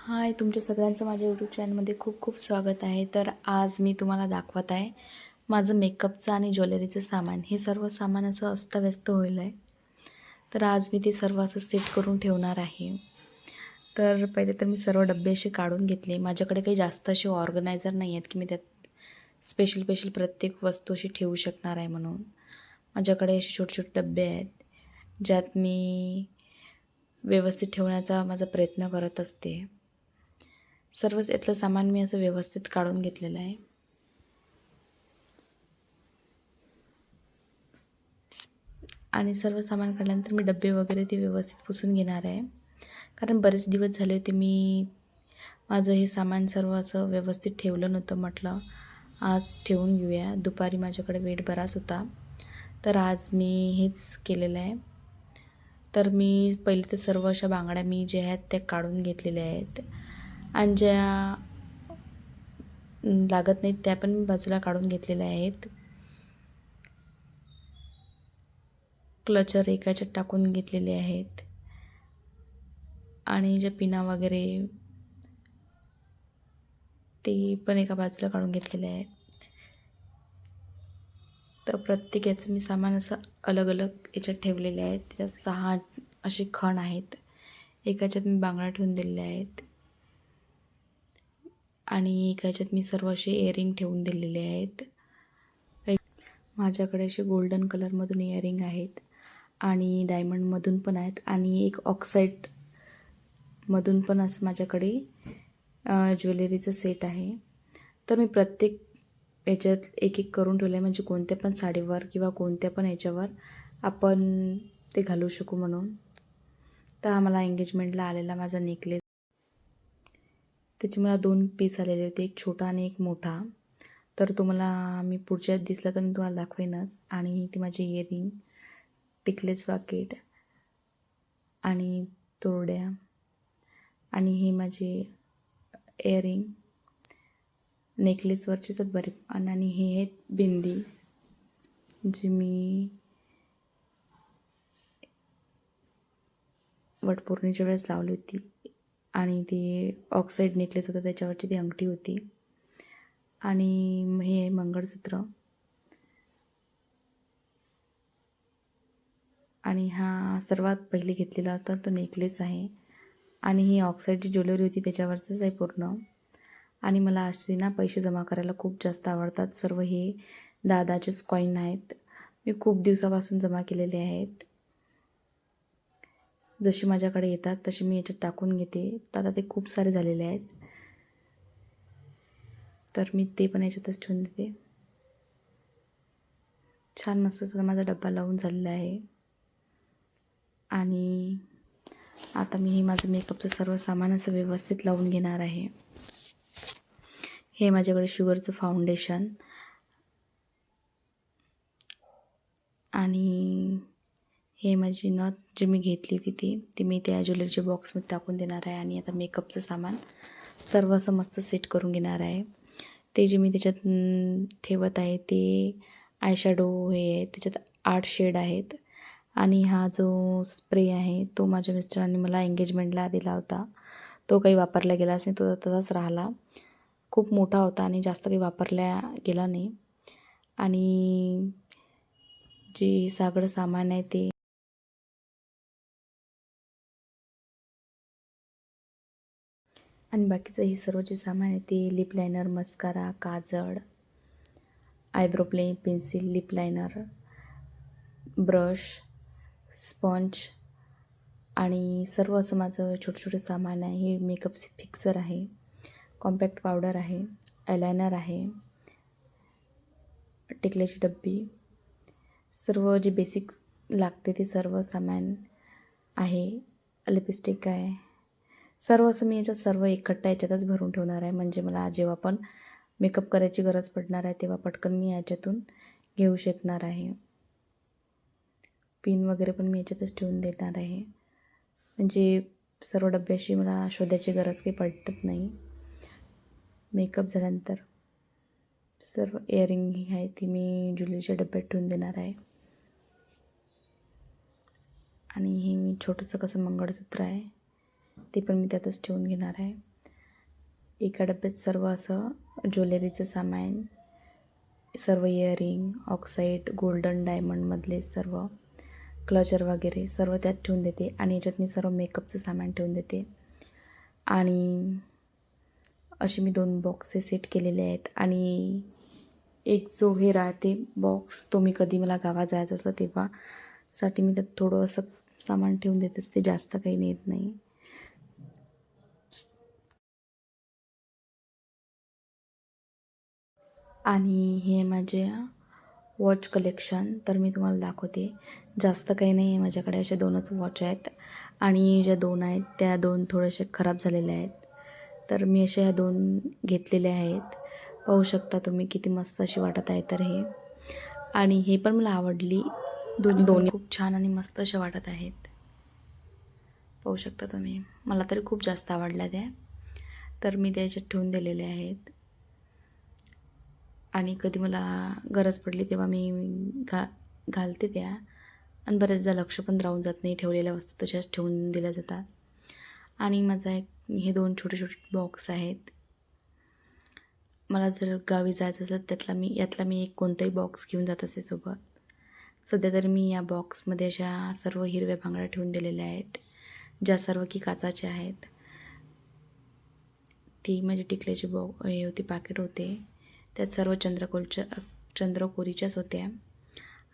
हाय, तुमच्या सगळ्यांचं माझ्या यूट्यूब चॅनलमध्ये खूप खूप स्वागत आहे. तर आज मी तुम्हाला दाखवत आहे माझं मेकअपचं आणि ज्वेलरीचं सामान. हे सर्व सामान असं अस्ताव्यस्त होईल आहे. तर आज मी ते सर्व असं सेट करून ठेवणार आहे. तर पहिले तर मी सर्व डब्बे असे काढून घेतले. माझ्याकडे काही जास्त असे ऑर्गनायझर नाही आहेत की मी त्यात स्पेशल प्रत्येक वस्तू अशी ठेवू शकणार आहे म्हणून. माझ्याकडे असे छोटे छोटे डब्बे आहेत ज्यात मी व्यवस्थित ठेवण्याचा माझा प्रयत्न करत असते. सर्वच यातलं सामान मी असं व्यवस्थित काढून घेतलेलं आहे. आणि सर्व सामान काढल्यानंतर मी डब्बे वगैरे ते व्यवस्थित पुसून घेणार आहे. कारण बरेच दिवस झाले होते मी माझं हे सामान सर्व असं व्यवस्थित ठेवलं नव्हतं. म्हटलं आज ठेवून घेऊया. दुपारी माझ्याकडे वेळ बराच होता. तर आज मी हेच केलेलं आहे. तर मी पहिले तर सर्व अशा बांगड्या मी ज्या आहेत त्या काढून घेतलेल्या आहेत. आणि ज्या लागत नाहीत त्या पण मी बाजूला काढून घेतलेल्या आहेत. क्लचर एकाच्यात टाकून घेतलेले आहेत. आणि ज्या पिना वगैरे ते पण एका बाजूला काढून घेतलेले आहेत. तर प्रत्येक याचं मी सामान असं अलग अलग याच्यात ठेवलेले आहेत. त्याच्यात 6 असे खण आहेत. एकाच्यात मी बांगड्या ठेवून दिलेल्या आहेत आणि एकाच्यात मी सर्व असे इयरिंग ठेवून दिलेले आहेत. माझ्याकडे असे गोल्डन कलरमधून इयरिंग आहेत आणि डायमंडमधून पण आहेत आणि एक ऑक्साईडमधून पण असं माझ्याकडे ज्वेलरीचं सेट आहे. तर मी प्रत्येक याच्यात एक एक करून ठेवलं आहे, म्हणजे कोणत्या पण साडीवर किंवा कोणत्या पण याच्यावर आपण ते घालू शकू म्हणून. तर हा मला एंगेजमेंटला आलेला माझा नेकलेस, त्याचे मला 2 पीस आलेले होते, एक छोटा आणि एक मोठा. तर तो मला मी पुढच्यात दिसला तर मी तुम्हाला दाखवेनच. आणि ती माझी इयरिंग, टिकलेस वाकेट आणि तोरड्या आणि हे माझे इयरिंग नेकलेसवरचेच बरे. आणि हे आहेत बिंदी जी मी वटपौर्णिमेच्या वेळेस लावली होती. आणि ती ऑक्साईड नेकलेस होता, त्याच्यावरची ती अंगठी होती. आणि हे मंगळसूत्र आणि हा सर्वात पहिले घेतलेला होता तो नेकलेस आहे. आणि ही ऑक्साईडची ज्वेलरी होती त्याच्यावरचंच आहे पूर्ण. आणि मला असे ना पैसे जमा करायला खूप जास्त आवडतात. सर्व हे दादाचेच कॉईन आहेत. मी खूप दिवसापासून जमा केलेले आहेत. जशी माझ्याकडे येतात तशी मी याच्यात टाकून घेते. तर आता ते खूप सारे झालेले आहेत. तर मी ते पण याच्यातच ठेवून देते. छान मस्त असा माझा डब्बा लावून झालेला आहे. आणि आता मी हे माझं मेकअपचं सर्व सामान असं व्यवस्थित लावून घेणार आहे. हे माझ्याकडे शुगरचं फाउंडेशन आणि हे माझी नथ जी मी घेतली होती ती मी त्या ज्वेलरीच्या बॉक्समध्ये टाकून देणार आहे. आणि आता मेकअपचं सामान सर्व असं मस्त सेट करून घेणार आहे. ते जे मी त्याच्यात ठेवत आहे ते आयशॅडो हे आहे, त्याच्यात 8 शेड आहेत. आणि हा जो स्प्रे आहे तो माझ्या मिस्टरांनी मला एंगेजमेंटला दिला होता. तो काही वापरला गेलाच नाही, तो तसाच राहिला. खूप मोठा होता आणि जास्त काही वापरला गेला नाही. आणि जे सगळं सामान आहे ते आणि बाकीचं हे सर्व जे सामान आहे ते लिप लायनर, मस्कारा, काजळ, eyebrow pencil, lip liner, brush, sponge आणि सर्व असं माझं छोटे सामान आहे. हे मेकअप फिक्सर आहे, कॉम्पॅक्ट पावडर आहे, आयलायनर आहे, टिकल्याची डब्बी, सर्व जे बेसिक लागते ते सर्व सामान आहे. लिपस्टिक आहे. सर्व असं मी याच्यात सर्व एकट्टा याच्यातच भरून ठेवणार आहे. म्हणजे मला जेव्हा पण मेकअप करायची गरज पडणार आहे तेव्हा पटकन मी याच्यातून घेऊ शकणार आहे. पिन वगैरे पण मी याच्यातच ठेवून देणार आहे. म्हणजे सर्व डब्याशी मला शोधायची गरज काही पडत नाही. मेकअप झाल्यानंतर सर्व इयरिंग आहे ती मी ज्वेलरीच्या डब्यात ठेवून देणार आहे. आणि हे मी छोटंसं कसं मंगळसूत्र आहे ते पण मी त्यातच ठेवून घेणार आहे. एका डब्यात सर्व असं ज्वेलरीचं सामान, सर्व इयरिंग, ऑक्साईड, गोल्डन डायमंडमधले सर्व क्लचर वगैरे सर्व त्यात ठेवून देते. आणि याच्यात मी सर्व मेकअपचं सामान ठेवून देते. आणि असे मी 2 बॉक्सेस सेट केलेले आहेत. आणि एक जो हे राहते बॉक्स, तो मी कधी मला गावात जायचं असलं तेव्हासाठी मी त्यात थोडं असं सामान ठेवून देत असते, जास्त काही नेत नाही. आणि हे माझे वॉच कलेक्शन, तर मी तुम्हाला दाखवते. जास्त काही नाही आहे माझ्याकडे, असे 2च वॉच आहेत. आणि ज्या 2 आहेत त्या 2 थोडेसे खराब झालेल्या आहेत, तर मी अशा ह्या 2 घेतलेल्या आहेत. पाहू शकता तुम्ही किती मस्त अशी वाटत आहे तर हे. आणि हे पण मला आवडली, दोन्ही खूप छान आणि मस्त अशा वाटत आहेत. पाहू शकता तुम्ही, मला तरी खूप जास्त आवडल्या त्या, तर मी त्याच्यात ठेवून दिलेले आहेत. आणि कधी मला गरज पडली तेव्हा मी घालते त्या. आणि बरेचदा लक्ष पण राहून जात नाही, ठेवलेल्या वस्तू तशाच ठेवून दिल्या जातात. आणि माझा हे 2 छोटे छोटे बॉक्स आहेत. मला जर गावी जायचं असेल यातला मी एक कोणताही बॉक्स घेऊन जात असे सोबत. सध्या तरी मी या बॉक्समध्ये अशा सर्व हिरव्या बांगड्या ठेवून दिलेल्या आहेत, ज्या सर्व की काचाच्या आहेत. ती माझी टिकल्याची हे होती, पॅकेट होते, त्यात सर्व चंद्रकोरीच्याच होत्या.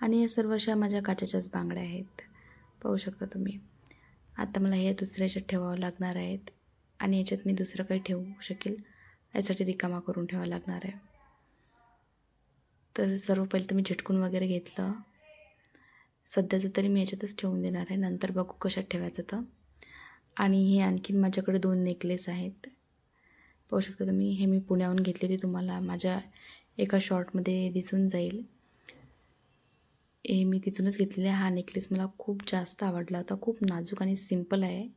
आणि या सर्व अशा माझ्या काचेच्याच बांगड्या आहेत, पाहू शकता तुम्ही. आता मला हे दुसऱ्या याच्यात ठेवावं लागणार आहेत. आणि याच्यात मी दुसरं काही ठेवू शकेल यासाठी रिकामा करून ठेवावं लागणार आहे. तर सर्व पहिले तर मी झटकून वगैरे घेतलं. सध्याचं तरी मी याच्यातच ठेवून देणार आहे, नंतर बघू कशात ठेवायचं तर. आणि हे आणखीन माझ्याकडे 2 नेकलेस आहेत, पाहू शकता तुम्ही. हे मी पुण्याहून घेतलेले, तुम्हाला माझ्या एका शॉर्टमध्ये दिसून जाईल. हे मी तिथूनच घेतलेले. हा नेकलेस मला खूप जास्त आवडला होता, खूप नाजूक आणि सिंपल आहे.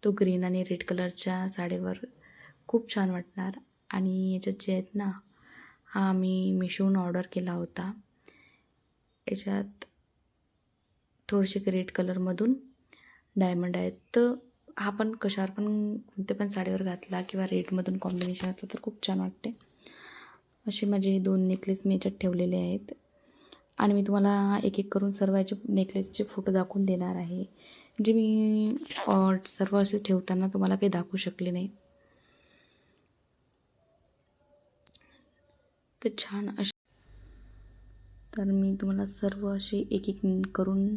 तो ग्रीन आणि रेड कलरच्या साडीवर खूप छान वाटणार. आणि याच्यात जे आहेत ना, हा मी मिशोहून ऑर्डर केला होता. याच्यात थोडेसे रेड कलरमधून डायमंड आहेत, तर हा पण कशावर पण, कोणत्या पण साडीवर घातला किंवा रेडमधून कॉम्बिनेशन असलं तर खूप छान वाटते. असे माझे हे 2 नेकलेस मी याच्यात ठेवलेले आहेत. आणि मी तुम्हाला एक एक करून सर्व याचे नेकलेसचे फोटो दाखवून देणार आहे, जे मी सर्व असे ठेवताना तुम्हाला काही दाखवू शकले नाही. तर छान असे, तर मी तुम्हाला सर्व असे एक एक करून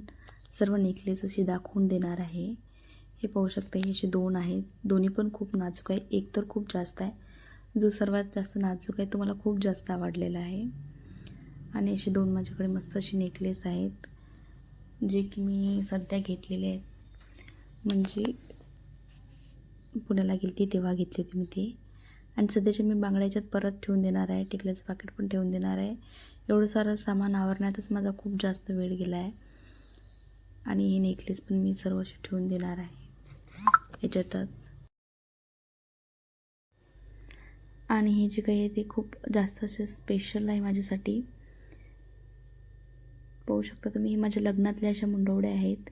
सर्व नेकलेस असे दाखवून देणार आहे. हे पाहू शकता, हे असे 2 आहेत, दोन्ही पण खूप नाजूक आहे. एक तर खूप जास्त आहे, जो सर्वात जास्त नाजूक आहे तो मला खूप जास्त आवडलेला आहे. आणि असे 2 माझ्याकडे मस्त असे नेकलेस आहेत, जे की मी सध्या घेतलेले आहेत. म्हणजे पुण्याला गेली तेव्हा घेतले मी ते. आणि सध्याच्या मी बांगड्याच्यात परत ठेवून देणार आहे, टिकल्याचं पाकिट पण ठेवून देणार आहे. एवढं सारं सामान आवरण्यातच माझा खूप जास्त वेळ गेला आहे. आणि हे नेकलेस पण मी सर्व असे ठेवून देणार आहे याच्यातच. आणि हे जे काही आहे ते खूप जास्त असे स्पेशल आहे माझ्यासाठी. पाहू शकता तुम्ही, हे माझ्या लग्नातल्या अशा मुंडवड्या आहेत,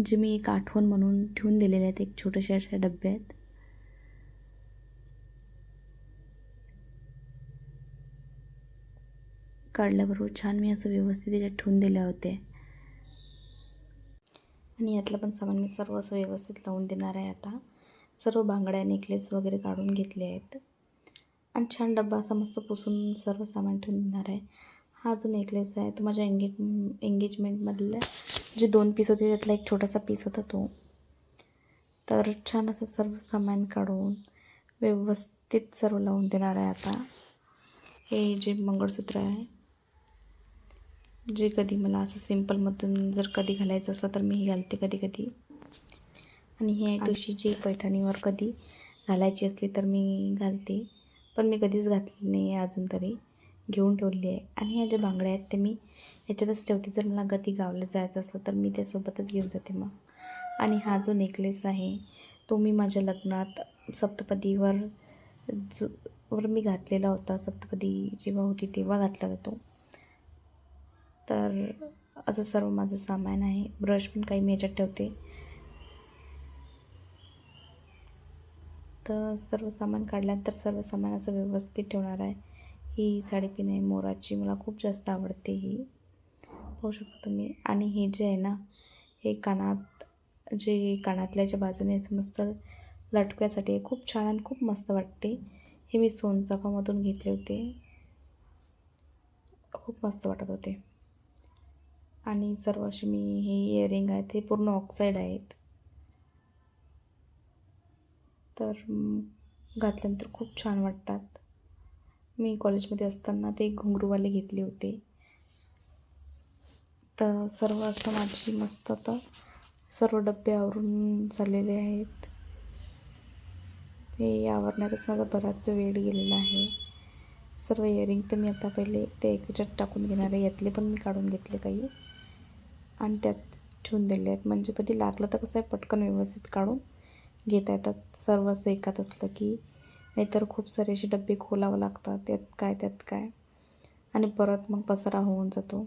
जे मी एक आठवण म्हणून ठेवून दिलेल्या आहेत एक छोट्याशा अशा डब्यात. काढल्याबरोबर छान मी असं व्यवस्थित याच्यात ठेवून दिल्या होत्या. आणि यातलं पण सामान मी सर्व असं व्यवस्थित लावून देणार आहे. आता सर्व बांगड्या, नेकलेस वगैरे काढून घेतले आहेत. आणि छान डब्बा असा मस्त पुसून सर्व सामान ठेवून देणार आहे. हा जो नेकलेस आहे तो माझ्या एंगेजमेंटमधल्या जे 2 पीस होते त्यातला एक छोटासा पीस होता तो. तर छान असं सर्व सामान काढून व्यवस्थित सर्व लावून देणार आहे. आता हे जे मंगळसूत्र आहे, जे कधी मला असं सिम्पलमधून जर कधी घालायचं असलं तर मी हे घालते कधी कधी. आणि हे ठुशीची पैठणीवर कधी घालायची असली तर मी घालते, पण मी कधीच घातली नाही आहे अजून तरी, घेऊन ठेवली आहे. आणि ह्या ज्या बांगड्या आहेत ते मी ह्याच्यातच ठेवते, जर मला कधी गावाला जायचं असलं तर मी त्यासोबतच घेऊन जाते मग. आणि हा जो नेकलेस आहे तो मी माझ्या लग्नात सप्तपदीवर वर मी घातलेला होता, सप्तपदी जेव्हा होती तेव्हा घातला जातो. तर असं सर्व माझं सामान आहे. ब्रश पण काही मी ह्याच्यात ठेवते. तर सर्व सामान काढल्यानंतर सर्व सामान असं व्यवस्थित ठेवणार आहे. ही साडीपिन आहे मोराची, मला खूप जास्त आवडते ही, पाहू शकता तुम्ही. आणि हे जे आहे ना, हे कानातल्याच्या बाजूने असं मस्त लटक्यासाठी खूप छान आणि खूप मस्त वाटते. हे मी सोनचाफामधून घेतले होते, खूप मस्त वाटत होते. आणि सर्व असे मी हे इयरिंग आहेत, हे पूर्ण ऑक्साईड आहेत. तर घातल्यानंतर खूप छान वाटतात. मी कॉलेजमध्ये असताना ते घुंगरूवाले घेतले होते. तर सर्व असं माझी मस्त आता सर्व डब्बे आवरून झालेले आहेत. हे आवरण्यातच माझा बराच वेळ गेलेला आहे. सर्व इयरिंग तर मी आता पहिले ते याच्यात टाकून घेणार आहे. यातले पण मी काढून घेतले काही आणि त्यात ठेवून दिले आहेत, म्हणजे कधी लागलं तर कसं आहे पटकन व्यवस्थित काढून घेता येतात. सर्व असं एकात असलं की, नाहीतर खूप सारे असे डब्बे खोलावं लागतात, त्यात काय आणि परत मग पसारा होऊन जातो.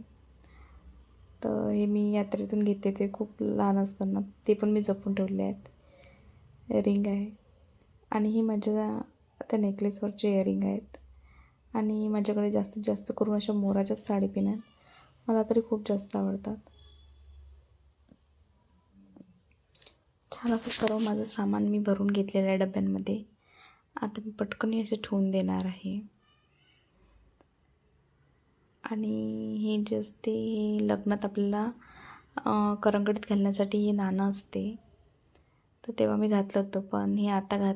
तर हे मी यात्रेतून घेतले ते खूप लहान असताना, ते पण मी जपून ठेवले आहेत. रिंग आहे आणि ही माझ्या त्या नेकलेसवरचे इयरिंग आहेत. आणि माझ्याकडे जास्तीत जास्त करून अशा मोराच्याच साडीपिन आहेत, मला तरी खूप जास्त आवडतात. छान असं सर्व माझं सामान मी भरून घेतलेलं आहे डब्यांमध्ये. आता मी पटकन असे ठेवून देणार आहे. आणि हे जे असते हे लग्नात आपल्याला करंगडीत घालण्यासाठी हे नाणं असते, तर तेव्हा मी घातलं होतं, पण हे आता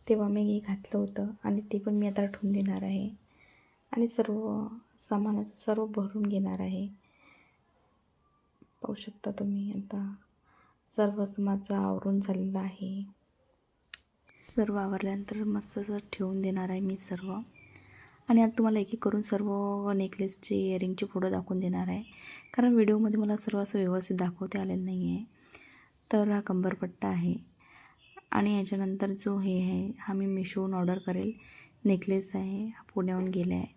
तेव्हा मी हे घातलं होतं आणि ते पण मी आता ठेवून देणार आहे. आणि सर्व सामानाचं सर्व भरून घेणार आहे. पाहू शकता तुम्ही. आता सर्वच माझं आवरून झालेलं आहे. सर्व आवरल्यानंतर मस्त असं ठेवून देणार आहे मी सर्व. आणि आता तुम्हाला एक एक करून सर्व नेकलेसचे इयरिंगचे फोटो दाखवून देणार आहे, कारण व्हिडिओमध्ये मला सर्व असं व्यवस्थित दाखवता आलेलं नाही आहे. तर हा कंबरपट्टा आहे आणि याच्यानंतर जो हे आहे हा मी मिशोहून ऑर्डर करेल. नेकलेस आहे, हा पुण्याहून गेला आहे.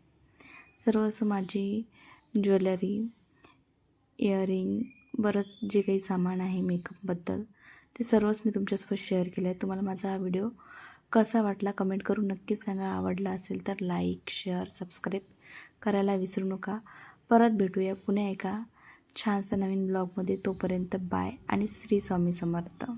सर्व असं माझी ज्वेलरी, इयरिंग, बरंच जे काही सामान आहे मेकअपबद्दल ते सर्वच मी तुमच्यासोबत शेअर केलं आहे. तुम्हाला माझा हा व्हिडिओ कसा वाटला कमेंट करून नक्कीच सांगा. आवडला असेल तर लाईक, शेअर, सबस्क्राईब करायला विसरू नका. परत भेटूया पुन्हा एका छानसा नवीन ब्लॉगमध्ये. तोपर्यंत बाय आणि श्री स्वामी समर्थ.